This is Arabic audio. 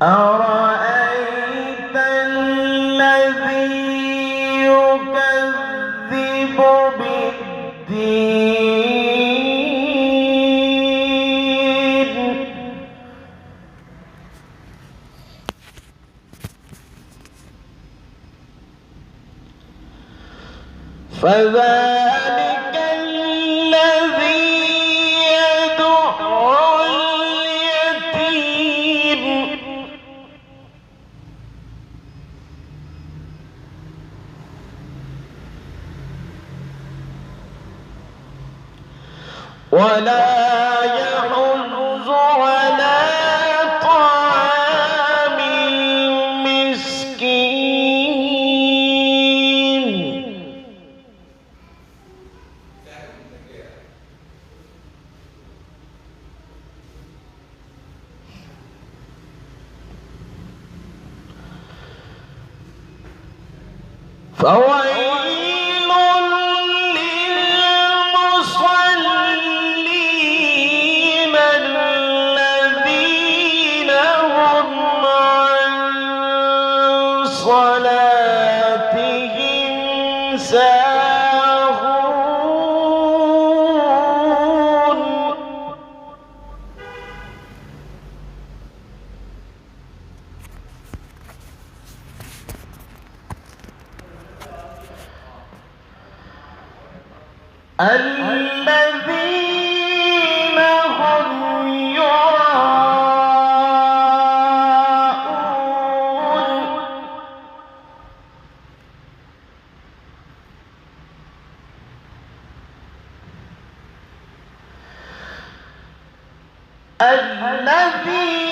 أرأيت الذي يكذب بالدين فذلك الذي يدع اليتيم ولا يحض على طعام المسكين فويل للمصلين الذين هم عن صلاتهم ساهون الذين هم يراءون الذين